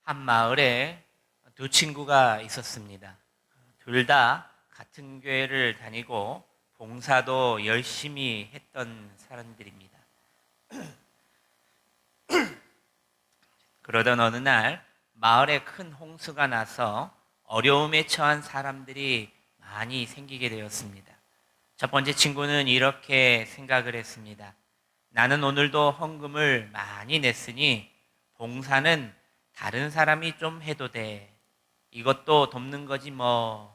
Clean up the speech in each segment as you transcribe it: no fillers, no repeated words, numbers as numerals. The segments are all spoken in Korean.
한 마을에 두 친구가 있었습니다. 둘 다 같은 교회를 다니고 봉사도 열심히 했던 사람들입니다. 그러던 어느 날 마을에 큰 홍수가 나서 어려움에 처한 사람들이 많이 생기게 되었습니다. 첫 번째 친구는 이렇게 생각을 했습니다. 나는 오늘도 헌금을 많이 냈으니 봉사는 다른 사람이 좀 해도 돼. 이것도 돕는 거지 뭐.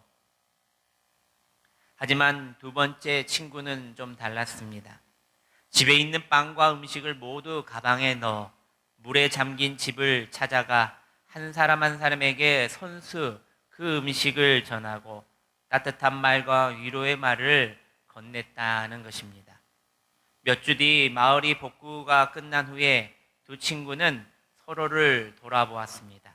하지만 두 번째 친구는 좀 달랐습니다. 집에 있는 빵과 음식을 모두 가방에 넣어 물에 잠긴 집을 찾아가 한 사람 한 사람에게 손수 그 음식을 전하고 따뜻한 말과 위로의 말을 건넸다는 것입니다. 몇 주 뒤 마을이 복구가 끝난 후에 두 친구는 서로를 돌아보았습니다.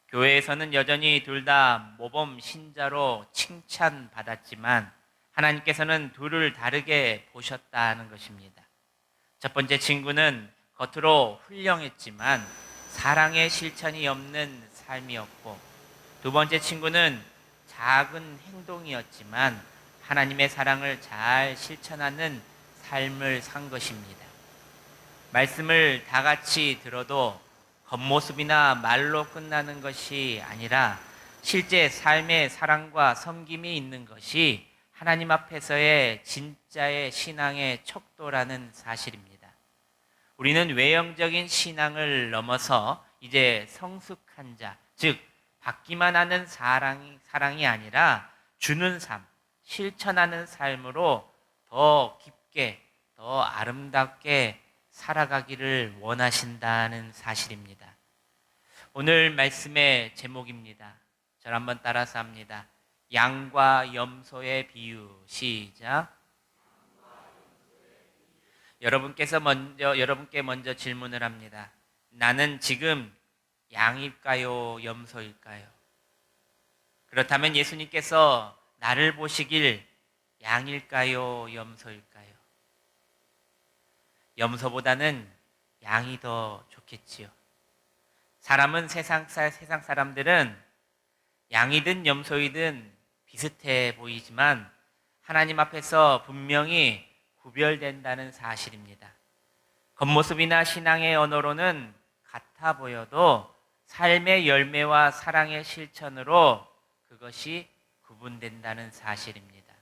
교회에서는 여전히 둘 다 모범 신자로 칭찬받았지만 하나님께서는 둘을 다르게 보셨다는 것입니다. 첫 번째 친구는 겉으로 훌륭했지만 사랑의 실천이 없는 삶이었고, 두 번째 친구는 작은 행동이었지만 하나님의 사랑을 잘 실천하는 삶을 산 것입니다. 말씀을 다 같이 들어도 겉모습이나 말로 끝나는 것이 아니라 실제 삶의 사랑과 섬김이 있는 것이 하나님 앞에서의 진짜의 신앙의 척도라는 사실입니다. 우리는 외형적인 신앙을 넘어서 이제 성숙한 자, 즉 받기만 하는 사랑이 아니라 주는 삶, 실천하는 삶으로 더 깊게, 더 아름답게 살아가기를 원하신다는 사실입니다. 오늘 말씀의 제목입니다. 저를 한번 따라서 합니다. 양과 염소의 비유. 시작. 여러분께 먼저 질문을 합니다. 나는 지금 양일까요? 염소일까요? 그렇다면 예수님께서 나를 보시길 양일까요? 염소일까요? 염소보다는 양이 더 좋겠지요. 세상 사람들은 양이든 염소이든 비슷해 보이지만 하나님 앞에서 분명히 구별된다는 사실입니다. 겉모습이나 신앙의 언어로는 같아 보여도 삶의 열매와 사랑의 실천으로 그것이 구분된다는 사실입니다.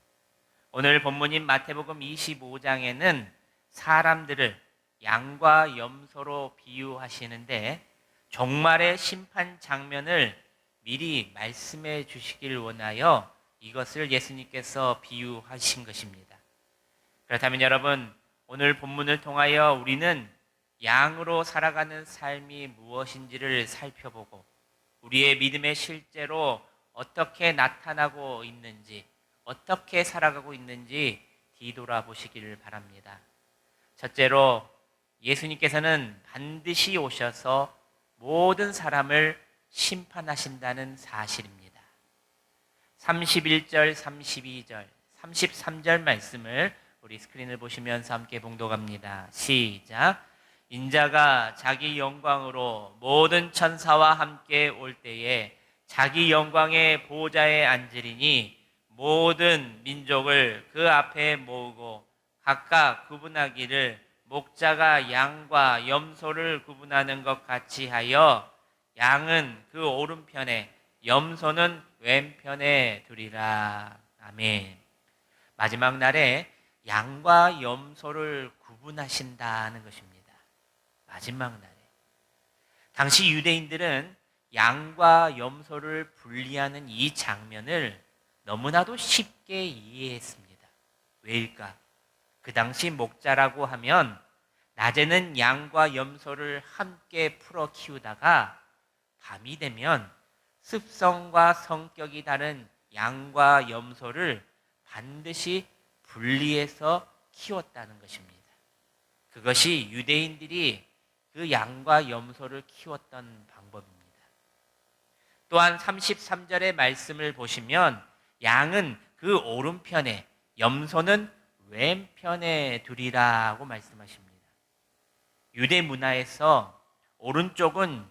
오늘 본문인 마태복음 25장에는 사람들을 양과 염소로 비유하시는데 종말의 심판 장면을 미리 말씀해 주시길 원하여 이것을 예수님께서 비유하신 것입니다. 그렇다면 여러분, 오늘 본문을 통하여 우리는 양으로 살아가는 삶이 무엇인지를 살펴보고 우리의 믿음의 실제로 어떻게 나타나고 있는지, 어떻게 살아가고 있는지 뒤돌아보시기를 바랍니다. 첫째로 예수님께서는 반드시 오셔서 모든 사람을 심판하신다는 사실입니다. 31절, 32절, 33절 말씀을 우리 스크린을 보시면서 함께 봉독합니다. 시작. 인자가 자기 영광으로 모든 천사와 함께 올 때에 자기 영광의 보좌에 앉으리니 모든 민족을 그 앞에 모으고 각각 구분하기를 목자가 양과 염소를 구분하는 것 같이 하여 양은 그 오른편에 염소는 왼편에 두리라. 아멘. 마지막 날에 양과 염소를 구분하신다는 것입니다. 마지막 날에. 당시 유대인들은 양과 염소를 분리하는 이 장면을 너무나도 쉽게 이해했습니다. 왜일까? 그 당시 목자라고 하면 낮에는 양과 염소를 함께 풀어 키우다가 밤이 되면 습성과 성격이 다른 양과 염소를 반드시 분리해서 키웠다는 것입니다. 그것이 유대인들이 그 양과 염소를 키웠던 방법입니다. 또한 33절의 말씀을 보시면 양은 그 오른편에, 염소는 왼편에 두리라고 말씀하십니다. 유대 문화에서 오른쪽은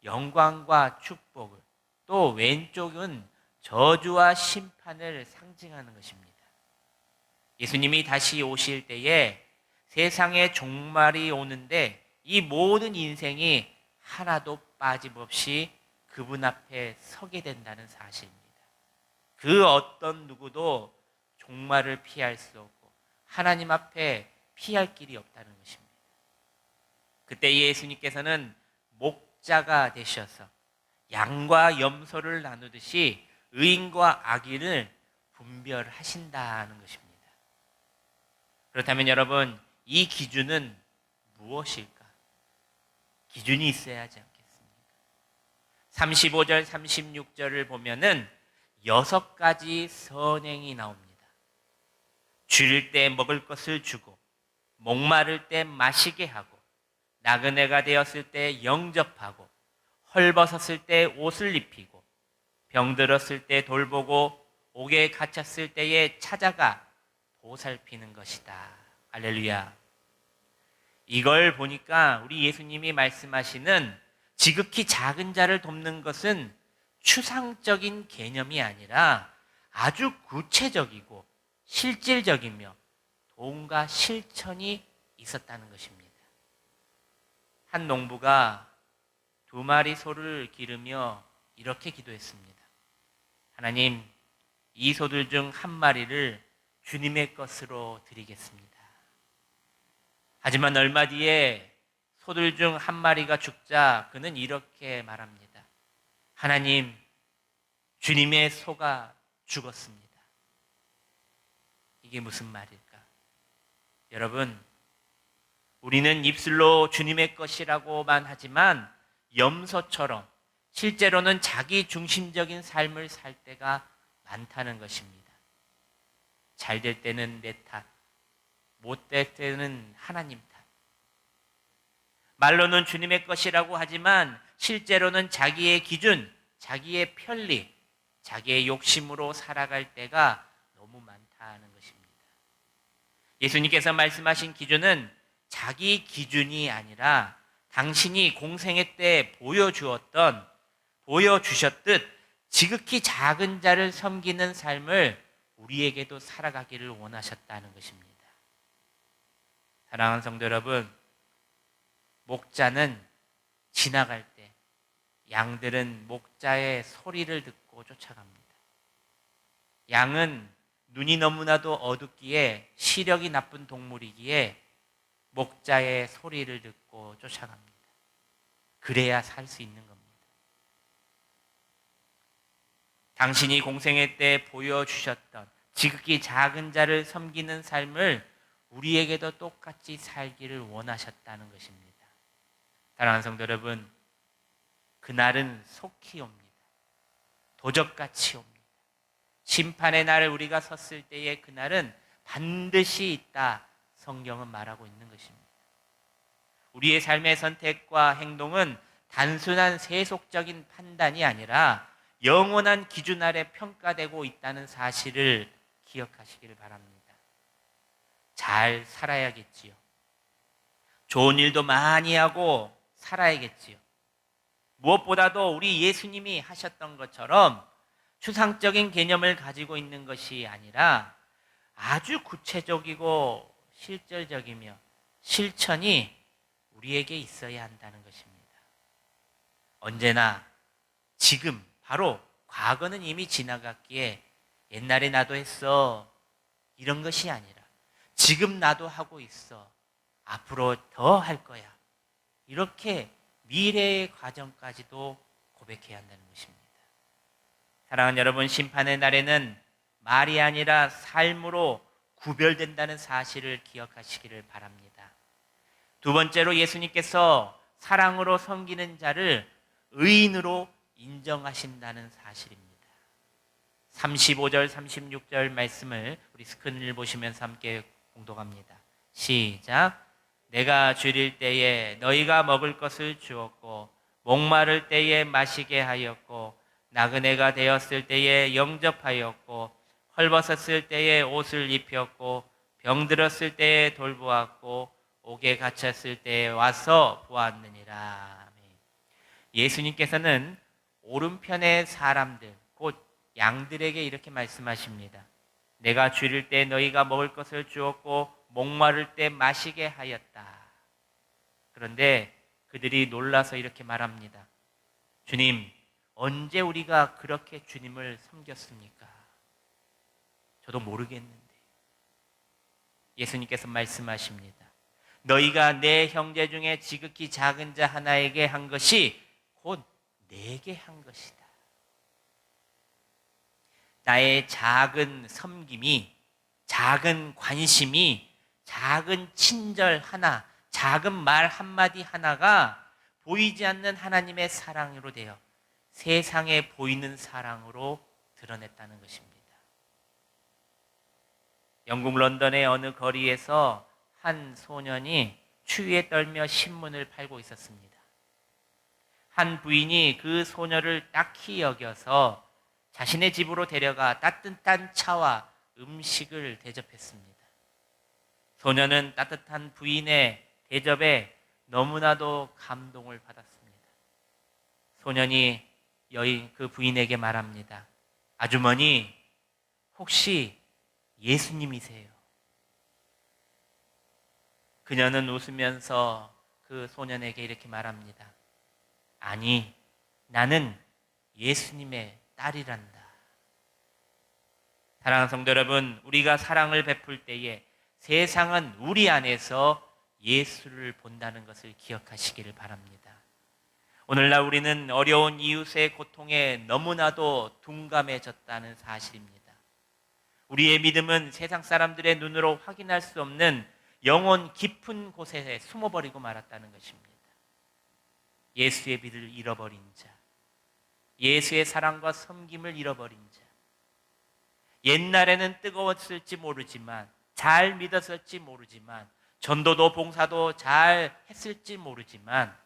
영광과 축복을, 또 왼쪽은 저주와 심판을 상징하는 것입니다. 예수님이 다시 오실 때에 세상에 종말이 오는데 이 모든 인생이 하나도 빠짐없이 그분 앞에 서게 된다는 사실입니다. 그 어떤 누구도 종말을 피할 수 없고 하나님 앞에 피할 길이 없다는 것입니다. 그때 예수님께서는 목자가 되셔서 양과 염소를 나누듯이 의인과 악인을 분별하신다는 것입니다. 그렇다면 여러분, 이 기준은 무엇일까? 기준이 있어야 하지 않겠습니까? 35절, 36절을 보면은 6가지 선행이 나옵니다. 줄일 때 먹을 것을 주고, 목마를 때 마시게 하고, 나그네가 되었을 때 영접하고, 헐벗었을 때 옷을 입히고, 병들었을 때 돌보고, 옥에 갇혔을 때에 찾아가 보살피는 것이다. 할렐루야. 이걸 보니까 우리 예수님이 말씀하시는 지극히 작은 자를 돕는 것은 추상적인 개념이 아니라 아주 구체적이고 실질적이며 도움과 실천이 있었다는 것입니다. 한 농부가 2마리 소를 기르며 이렇게 기도했습니다. 하나님, 이 소들 중 1마리를 주님의 것으로 드리겠습니다. 하지만 얼마 뒤에 소들 중 1마리가 죽자 그는 이렇게 말합니다. 하나님, 주님의 소가 죽었습니다. 이게 무슨 말일까? 여러분, 우리는 입술로 주님의 것이라고만 하지만 염소처럼 실제로는 자기 중심적인 삶을 살 때가 많다는 것입니다. 잘 될 때는 내 탓, 못 될 때는 하나님 탓. 말로는 주님의 것이라고 하지만 실제로는 자기의 기준, 자기의 편리, 자기의 욕심으로 살아갈 때가 너무 많다는 것입니다. 예수님께서 말씀하신 기준은 자기 기준이 아니라 당신이 공생애 때 보여주셨듯 지극히 작은 자를 섬기는 삶을 우리에게도 살아가기를 원하셨다는 것입니다. 사랑하는 성도 여러분, 목자는 지나갈 때 양들은 목자의 소리를 듣고 쫓아갑니다. 양은 눈이 너무나도 어둡기에 시력이 나쁜 동물이기에 목자의 소리를 듣고 쫓아갑니다. 그래야 살 수 있는 겁니다. 당신이 공생애 때 보여주셨던 지극히 작은 자를 섬기는 삶을 우리에게도 똑같이 살기를 원하셨다는 것입니다. 사랑하는 성도 여러분, 그날은 속히 옵니다. 도적같이 옵니다. 심판의 날을 우리가 섰을 때의 그날은 반드시 있다. 성경은 말하고 있는 것입니다. 우리의 삶의 선택과 행동은 단순한 세속적인 판단이 아니라 영원한 기준 아래 평가되고 있다는 사실을 기억하시기를 바랍니다. 잘 살아야겠지요. 좋은 일도 많이 하고 살아야겠지요. 무엇보다도 우리 예수님이 하셨던 것처럼 추상적인 개념을 가지고 있는 것이 아니라 아주 구체적이고 실질적이며 실천이 우리에게 있어야 한다는 것입니다. 언제나 지금 바로 과거는 이미 지나갔기에 옛날에 나도 했어 이런 것이 아니라 지금 나도 하고 있어 앞으로 더 할 거야 이렇게 미래의 과정까지도 고백해야 한다는 것입니다. 사랑하는 여러분, 심판의 날에는 말이 아니라 삶으로 구별된다는 사실을 기억하시기를 바랍니다. 두 번째로 예수님께서 사랑으로 섬기는 자를 의인으로 인정하신다는 사실입니다. 35절, 36절 말씀을 우리 스크린을 보시면서 함께 공독합니다. 시작. 내가 줄일 때에 너희가 먹을 것을 주었고 목마를 때에 마시게 하였고 나그네가 되었을 때에 영접하였고 헐벗었을 때에 옷을 입혔고 병들었을 때에 돌보았고 옥에 갇혔을 때에 와서 보았느니라. 예수님께서는 오른편의 사람들, 곧 양들에게 이렇게 말씀하십니다. 내가 줄일 때 너희가 먹을 것을 주었고 목마를 때 마시게 하였다. 그런데 그들이 놀라서 이렇게 말합니다. 주님, 언제 우리가 그렇게 주님을 섬겼습니까? 저도 모르겠는데. 예수님께서 말씀하십니다. 너희가 내 형제 중에 지극히 작은 자 하나에게 한 것이 곧 내게 한 것이다. 나의 작은 섬김이, 작은 관심이, 작은 친절 하나, 작은 말 한마디 하나가 보이지 않는 하나님의 사랑으로 되어 세상에 보이는 사랑으로 드러냈다는 것입니다. 영국 런던의 어느 거리에서 한 소년이 추위에 떨며 신문을 팔고 있었습니다. 한 부인이 그 소녀를 딱히 여겨서 자신의 집으로 데려가 따뜻한 차와 음식을 대접했습니다. 소녀는 따뜻한 부인의 대접에 너무나도 감동을 받았습니다. 소년이 그 부인에게 말합니다. 아주머니, 혹시 예수님이세요? 그녀는 웃으면서 그 소년에게 이렇게 말합니다. 아니, 나는 예수님의 딸이란다. 사랑하는 성도 여러분, 우리가 사랑을 베풀 때에 세상은 우리 안에서 예수를 본다는 것을 기억하시기를 바랍니다. 오늘날 우리는 어려운 이웃의 고통에 너무나도 둔감해졌다는 사실입니다. 우리의 믿음은 세상 사람들의 눈으로 확인할 수 없는 영혼 깊은 곳에 숨어버리고 말았다는 것입니다. 예수의 빛을 잃어버린 자, 예수의 사랑과 섬김을 잃어버린 자, 옛날에는 뜨거웠을지 모르지만, 잘 믿었을지 모르지만, 전도도 봉사도 잘 했을지 모르지만,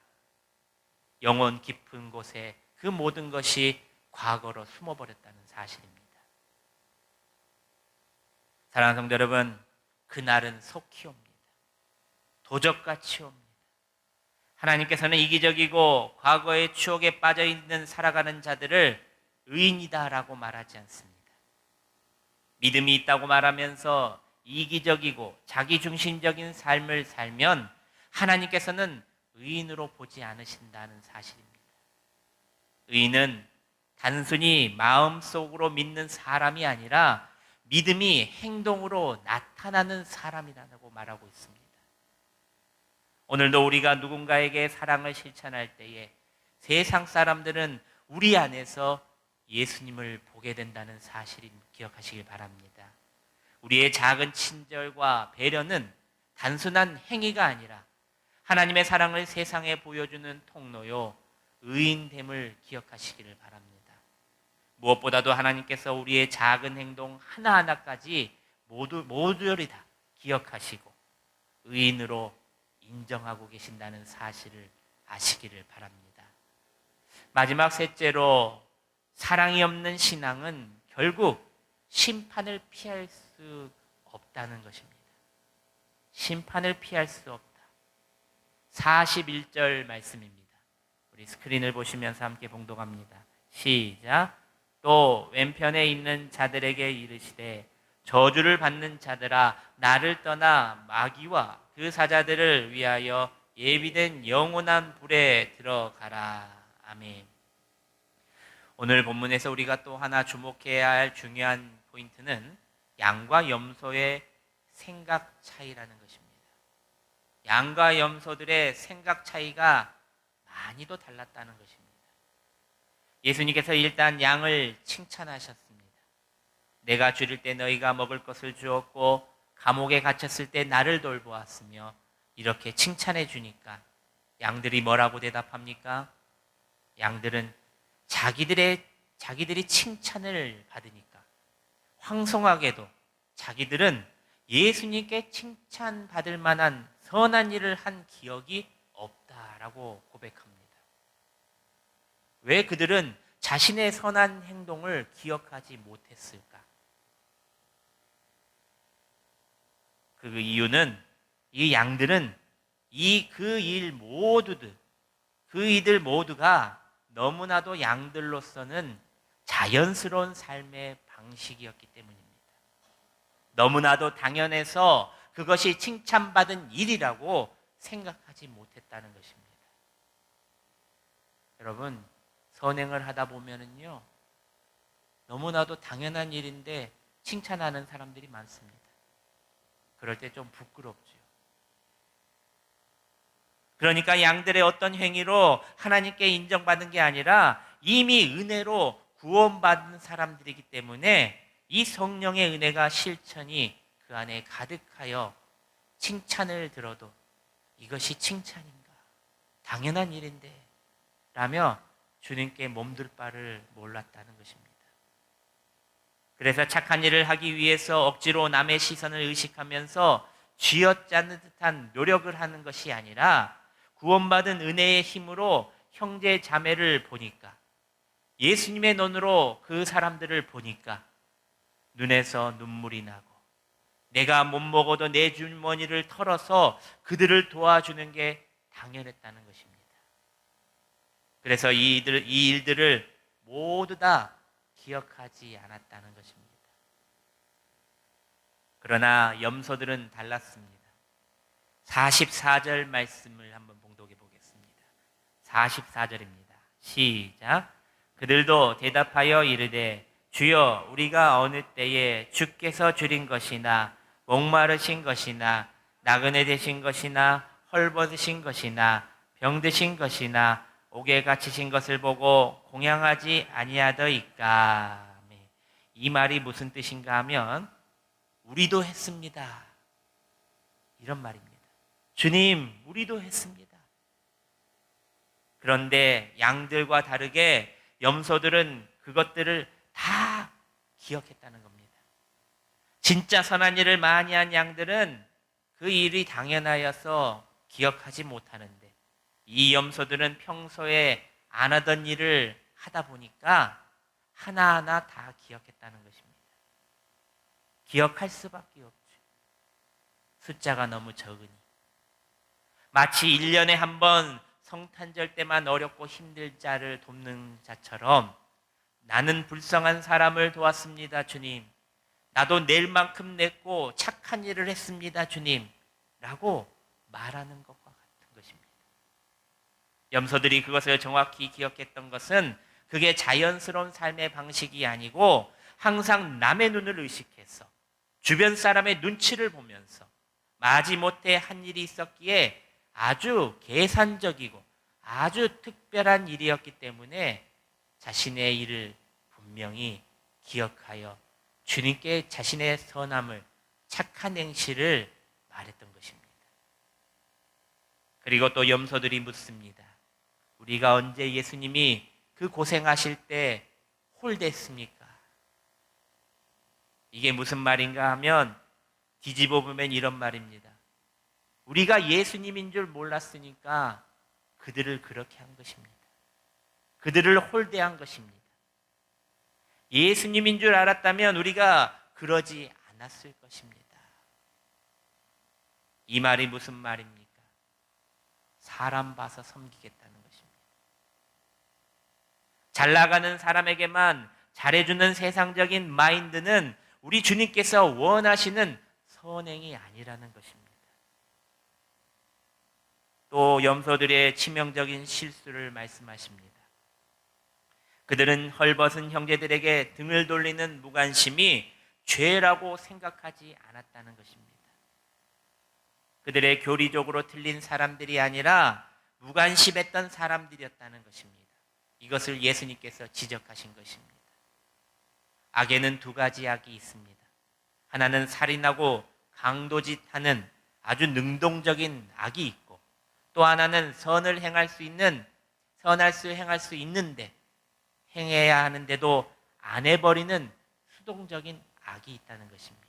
영혼 깊은 곳에 그 모든 것이 과거로 숨어버렸다는 사실입니다. 사랑하는 성도 여러분, 그날은 속히 옵니다. 도적같이 옵니다. 하나님께서는 이기적이고 과거의 추억에 빠져있는 살아가는 자들을 의인이다라고 말하지 않습니다. 믿음이 있다고 말하면서 이기적이고 자기중심적인 삶을 살면 하나님께서는 의인으로 보지 않으신다는 사실입니다. 의인은 단순히 마음속으로 믿는 사람이 아니라 믿음이 행동으로 나타나는 사람이라고 말하고 있습니다. 오늘도 우리가 누군가에게 사랑을 실천할 때에 세상 사람들은 우리 안에서 예수님을 보게 된다는 사실을 기억하시길 바랍니다. 우리의 작은 친절과 배려는 단순한 행위가 아니라 하나님의 사랑을 세상에 보여주는 통로요, 의인됨을 기억하시기를 바랍니다. 무엇보다도 하나님께서 우리의 작은 행동 하나하나까지 모두를 다 기억하시고 의인으로 인정하고 계신다는 사실을 아시기를 바랍니다. 마지막 셋째로, 사랑이 없는 신앙은 결국 심판을 피할 수 없다는 것입니다. 심판을 피할 수 없다. 41절 말씀입니다. 우리 스크린을 보시면서 함께 봉독합니다. 시작. 또 왼편에 있는 자들에게 이르시되 저주를 받는 자들아, 나를 떠나 마귀와 그 사자들을 위하여 예비된 영원한 불에 들어가라. 아멘. 오늘 본문에서 우리가 또 하나 주목해야 할 중요한 포인트는 양과 염소의 생각 차이라는 것입니다. 양과 염소들의 생각 차이가 많이도 달랐다는 것입니다. 예수님께서 일단 양을 칭찬하셨습니다. 내가 줄일 때 너희가 먹을 것을 주었고 감옥에 갇혔을 때 나를 돌보았으며, 이렇게 칭찬해 주니까 양들이 뭐라고 대답합니까? 양들은 자기들이 칭찬을 받으니까 황송하게도 자기들은 예수님께 칭찬받을 만한 선한 일을 한 기억이 없다라고 고백합니다. 왜 그들은 자신의 선한 행동을 기억하지 못했을까? 그 이유는 이 양들은 그 일 모두들, 그 이들 모두가 너무나도 양들로서는 자연스러운 삶의 방식이었기 때문입니다. 너무나도 당연해서 그것이 칭찬받은 일이라고 생각하지 못했다는 것입니다. 여러분, 선행을 하다 보면은요, 너무나도 당연한 일인데 칭찬하는 사람들이 많습니다. 그럴 때 좀 부끄럽죠. 그러니까 양들의 어떤 행위로 하나님께 인정받은 게 아니라 이미 은혜로 구원받은 사람들이기 때문에 이 성령의 은혜가 실천이 그 안에 가득하여 칭찬을 들어도 이것이 칭찬인가? 당연한 일인데 라며 주님께 몸둘 바를 몰랐다는 것입니다. 그래서 착한 일을 하기 위해서 억지로 남의 시선을 의식하면서 쥐어짜는 듯한 노력을 하는 것이 아니라 구원받은 은혜의 힘으로 형제 자매를 보니까, 예수님의 눈으로 그 사람들을 보니까 눈에서 눈물이 나고, 내가 못 먹어도 내 주머니를 털어서 그들을 도와주는 게 당연했다는 것입니다. 그래서 이 일들을 모두 다 기억하지 않았다는 것입니다. 그러나 염소들은 달랐습니다. 44절 말씀을 한번 봉독해 보겠습니다. 44절입니다. 시작. 그들도 대답하여 이르되 주여, 우리가 어느 때에 주께서 줄인 것이나 목마르신 것이나 나그네 되신 것이나 헐벗으신 것이나 병드신 것이나 옥에 갇히신 것을 보고 공양하지 아니하더이까. 이 말이 무슨 뜻인가 하면 우리도 했습니다, 이런 말입니다. 주님, 우리도 했습니다. 그런데 양들과 다르게 염소들은 그것들을 다 기억했다는 겁니다. 진짜 선한 일을 많이 한 양들은 그 일이 당연하여서 기억하지 못하는데, 이 염소들은 평소에 안 하던 일을 하다 보니까 하나하나 다 기억했다는 것입니다. 기억할 수밖에 없죠. 숫자가 너무 적으니. 마치 1년에 한 번 성탄절 때만 어렵고 힘들 자를 돕는 자처럼 나는 불쌍한 사람을 도왔습니다, 주님. 나도 내일만큼 냈고 착한 일을 했습니다, 주님. 라고 말하는 것과 같은 것입니다. 염소들이 그것을 정확히 기억했던 것은 그게 자연스러운 삶의 방식이 아니고 항상 남의 눈을 의식해서 주변 사람의 눈치를 보면서 마지못해 한 일이 있었기에 아주 계산적이고 아주 특별한 일이었기 때문에 자신의 일을 분명히 기억하여 주님께 자신의 선함을, 착한 행실을 말했던 것입니다. 그리고 또 염소들이 묻습니다. 우리가 언제 예수님이 그 고생하실 때 홀댔습니까? 이게 무슨 말인가 하면 뒤집어 보면 이런 말입니다. 우리가 예수님인 줄 몰랐으니까 그들을 그렇게 한 것입니다. 그들을 홀대한 것입니다. 예수님인 줄 알았다면 우리가 그러지 않았을 것입니다. 이 말이 무슨 말입니까? 사람 봐서 섬기겠다는 것입니다. 잘 나가는 사람에게만 잘해주는 세상적인 마인드는 우리 주님께서 원하시는 선행이 아니라는 것입니다. 또 염소들의 치명적인 실수를 말씀하십니다. 그들은 헐벗은 형제들에게 등을 돌리는 무관심이 죄라고 생각하지 않았다는 것입니다. 그들의 교리적으로 틀린 사람들이 아니라 무관심했던 사람들이었다는 것입니다. 이것을 예수님께서 지적하신 것입니다. 악에는 두 가지 악이 있습니다. 하나는 살인하고 강도짓하는 아주 능동적인 악이 있고, 또 하나는 행할 수 있는데 행해야 하는데도 안 해버리는 수동적인 악이 있다는 것입니다.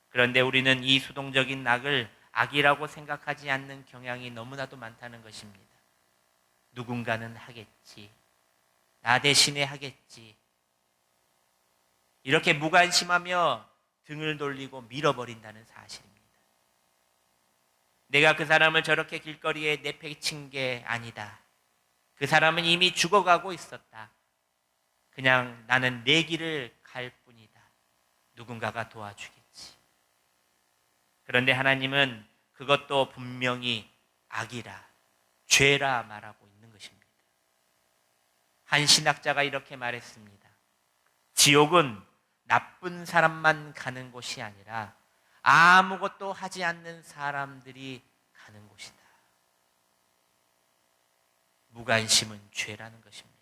그런데 우리는 이 수동적인 악을 악이라고 생각하지 않는 경향이 너무나도 많다는 것입니다. 누군가는 하겠지, 나 대신에 하겠지, 이렇게 무관심하며 등을 돌리고 밀어버린다는 사실입니다. 내가 그 사람을 저렇게 길거리에 내팽친 게 아니다. 그 사람은 이미 죽어가고 있었다. 그냥 나는 내 길을 갈 뿐이다. 누군가가 도와주겠지. 그런데 하나님은 그것도 분명히 악이라, 죄라 말하고 있는 것입니다. 한 신학자가 이렇게 말했습니다. 지옥은 나쁜 사람만 가는 곳이 아니라 아무것도 하지 않는 사람들이 가는 곳이다. 무관심은 죄라는 것입니다.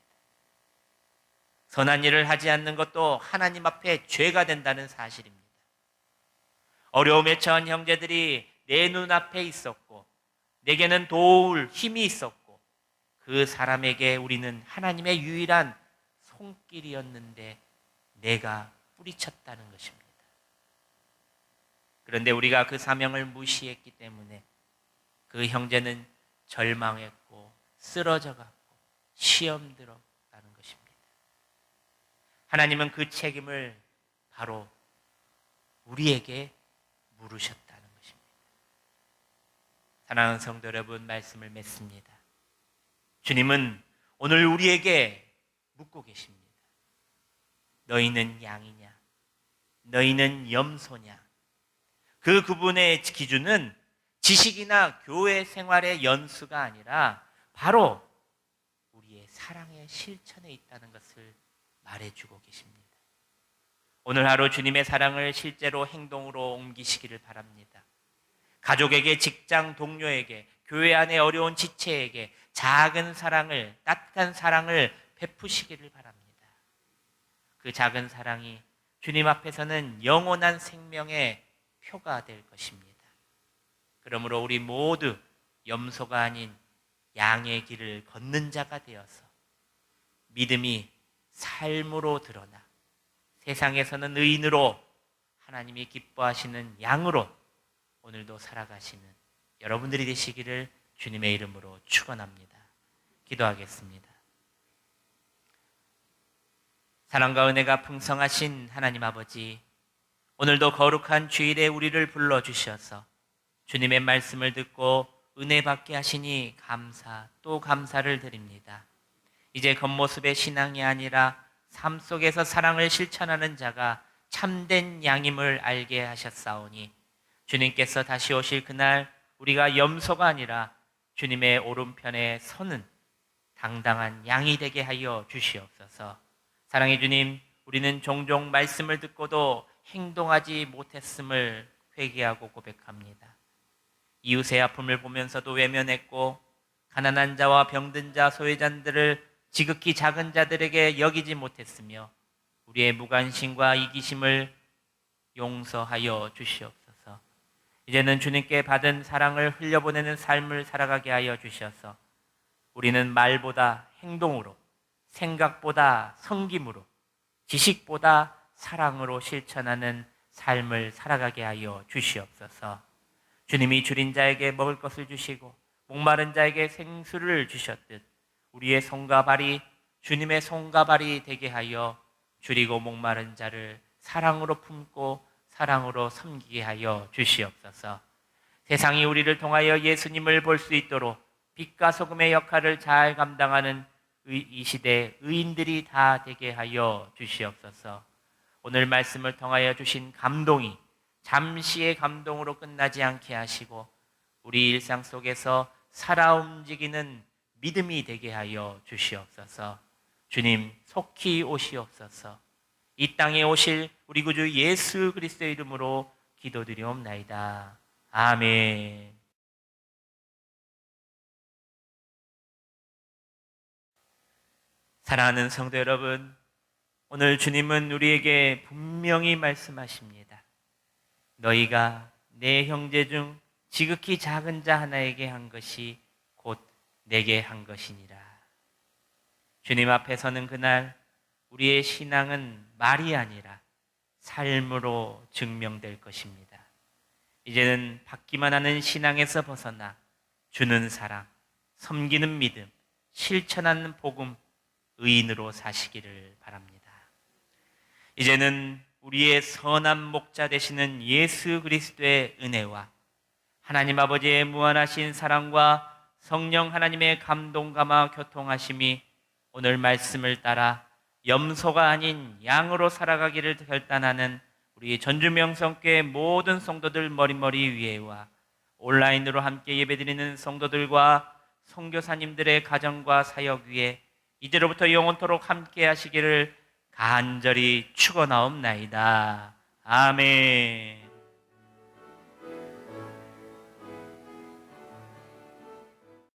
선한 일을 하지 않는 것도 하나님 앞에 죄가 된다는 사실입니다. 어려움에 처한 형제들이 내 눈앞에 있었고 내게는 도울 힘이 있었고 그 사람에게 우리는 하나님의 유일한 손길이었는데 내가 뿌리쳤다는 것입니다. 그런데 우리가 그 사명을 무시했기 때문에 그 형제는 절망했고 쓰러져갔고 시험 들었다는 것입니다. 하나님은 그 책임을 바로 우리에게 물으셨다는 것입니다. 사랑하는 성도 여러분, 말씀을 맺습니다. 주님은 오늘 우리에게 묻고 계십니다. 너희는 양이냐? 너희는 염소냐? 그 구분의 기준은 지식이나 교회 생활의 연수가 아니라 바로 우리의 사랑의 실천에 있다는 것을 말해주고 계십니다. 오늘 하루 주님의 사랑을 실제로 행동으로 옮기시기를 바랍니다. 가족에게, 직장 동료에게, 교회 안의 어려운 지체에게 작은 사랑을, 따뜻한 사랑을 베푸시기를 바랍니다. 그 작은 사랑이 주님 앞에서는 영원한 생명의 표가 될 것입니다. 그러므로 우리 모두 염소가 아닌 양의 길을 걷는 자가 되어서 믿음이 삶으로 드러나 세상에서는 의인으로 하나님이 기뻐하시는 양으로 오늘도 살아가시는 여러분들이 되시기를 주님의 이름으로 축원합니다. 기도하겠습니다. 사랑과 은혜가 풍성하신 하나님 아버지, 오늘도 거룩한 주일에 우리를 불러주셔서 주님의 말씀을 듣고 은혜 받게 하시니 감사 또 감사를 드립니다. 이제 겉모습의 신앙이 아니라 삶 속에서 사랑을 실천하는 자가 참된 양임을 알게 하셨사오니 주님께서 다시 오실 그날 우리가 염소가 아니라 주님의 오른편에 서는 당당한 양이 되게 하여 주시옵소서. 사랑의 주님, 우리는 종종 말씀을 듣고도 행동하지 못했음을 회개하고 고백합니다. 이웃의 아픔을 보면서도 외면했고 가난한 자와 병든 자, 소외자들을 지극히 작은 자들에게 여기지 못했으며 우리의 무관심과 이기심을 용서하여 주시옵소서. 이제는 주님께 받은 사랑을 흘려보내는 삶을 살아가게 하여 주셔서 우리는 말보다 행동으로, 생각보다 섬김으로, 지식보다 사랑으로 실천하는 삶을 살아가게 하여 주시옵소서. 주님이 줄인 자에게 먹을 것을 주시고 목마른 자에게 생수를 주셨듯 우리의 손과 발이 주님의 손과 발이 되게 하여 줄이고 목마른 자를 사랑으로 품고 사랑으로 섬기게 하여 주시옵소서. 세상이 우리를 통하여 예수님을 볼 수 있도록 빛과 소금의 역할을 잘 감당하는 이 시대 의인들이 다 되게 하여 주시옵소서. 오늘 말씀을 통하여 주신 감동이 잠시의 감동으로 끝나지 않게 하시고 우리 일상 속에서 살아 움직이는 믿음이 되게 하여 주시옵소서. 주님 속히 오시옵소서. 이 땅에 오실 우리 구주 예수 그리스도의 이름으로 기도드리옵나이다. 아멘. 사랑하는 성도 여러분, 오늘 주님은 우리에게 분명히 말씀하십니다. 너희가 내 형제 중 지극히 작은 자 하나에게 한 것이 곧 내게 한 것이니라. 주님 앞에 서는 그날 우리의 신앙은 말이 아니라 삶으로 증명될 것입니다. 이제는 받기만 하는 신앙에서 벗어나 주는 사랑, 섬기는 믿음, 실천하는 복음, 의인으로 사시기를 바랍니다. 이제는 우리의 선한 목자 되시는 예수 그리스도의 은혜와 하나님 아버지의 무한하신 사랑과 성령 하나님의 감동감화 교통하심이 오늘 말씀을 따라 염소가 아닌 양으로 살아가기를 결단하는 우리 전주명성교회 모든 성도들 머리머리 위에와 온라인으로 함께 예배드리는 성도들과 선교사님들의 가정과 사역 위에 이제로부터 영원토록 함께 하시기를 간절히 축원하옵나이다. 아멘.